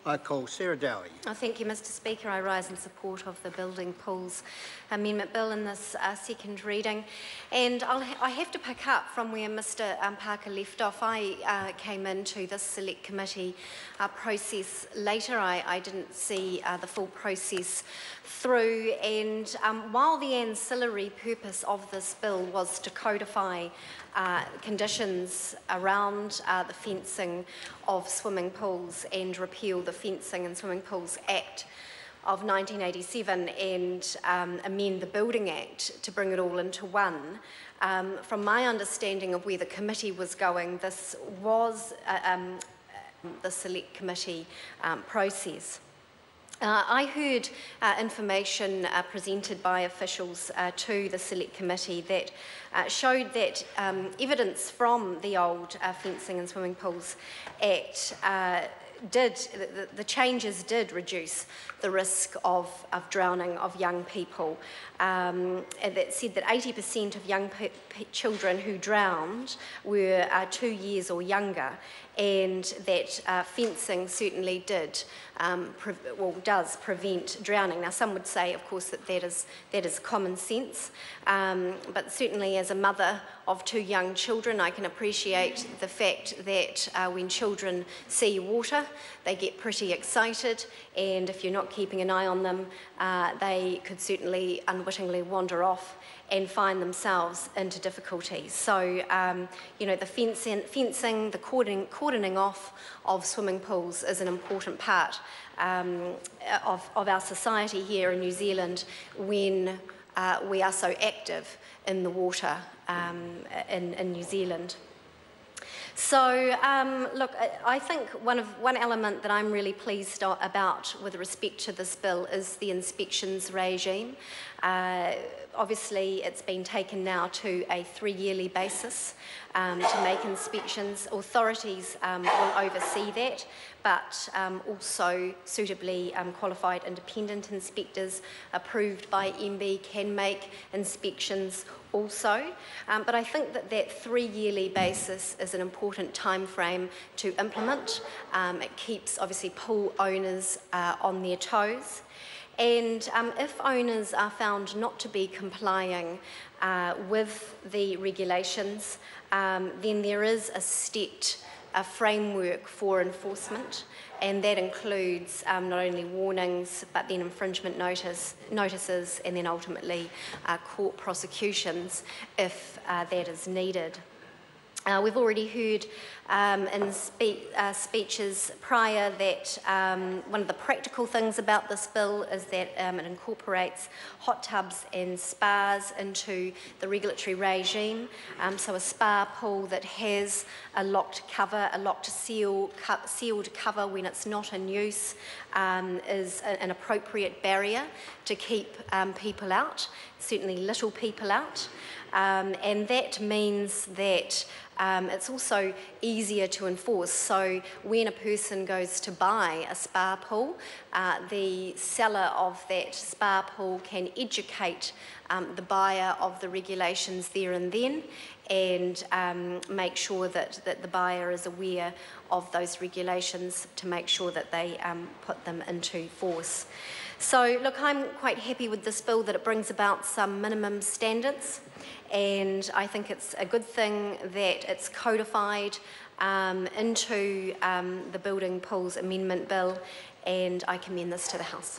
I call Sarah Dowie. Thank you, Mr Speaker. I rise in support of the Building Pools Amendment Bill in this second reading. And I have to pick up from where Mr Parker left off. I came into this select committee process later. I didn't see the full process through, and while the ancillary purpose of this bill was to codify conditions around the fencing of swimming pools and repeal the Fencing and Swimming Pools Act of 1987 and amend the Building Act to bring it all into one. From my understanding of where the committee was going, this was the select committee process. I heard information presented by officials to the Select Committee that showed that evidence from the old Fencing and Swimming Pools Act the changes did reduce the risk of drowning of young people. That said that 80% of young children who drowned were 2 years or younger, and that fencing certainly does prevent drowning. Now, some would say, of course, that is common sense, but certainly as a mother of 2 young children, I can appreciate the fact that when children see water, they get pretty excited, and if you're not keeping an eye on them, they could certainly unwittingly wander off and find themselves into difficulties. So, you know, the fencing, the cordoning off of swimming pools is an important part of our society here in New Zealand when we are so active in the water in New Zealand. So, look, I think one element that I'm really pleased about with respect to this bill is the inspections regime. Obviously, it's been taken now to a 3-yearly basis to make inspections. Authorities will oversee that, but also suitably qualified independent inspectors approved by MB can make inspections also. But I think that 3-yearly basis is an important time frame to implement. It keeps, obviously, pool owners on their toes. And if owners are found not to be complying with the regulations, then there is a stepped framework for enforcement, and that includes not only warnings but then infringement notices and then ultimately court prosecutions if that is needed. We've already heard in speeches prior that one of the practical things about this bill is that it incorporates hot tubs and spas into the regulatory regime. So a spa pool that has a locked cover, a locked sealed cover when it's not in use is an appropriate barrier to keep people out, certainly little people out. And that means that it's also easier to enforce. So when a person goes to buy a spa pool, the seller of that spa pool can educate the buyer of the regulations there and then, and make sure that the buyer is aware of those regulations to make sure that they put them into force. So, look, I'm quite happy with this bill that it brings about some minimum standards, and I think it's a good thing that it's codified into the Building Pools Amendment Bill, and I commend this to the House.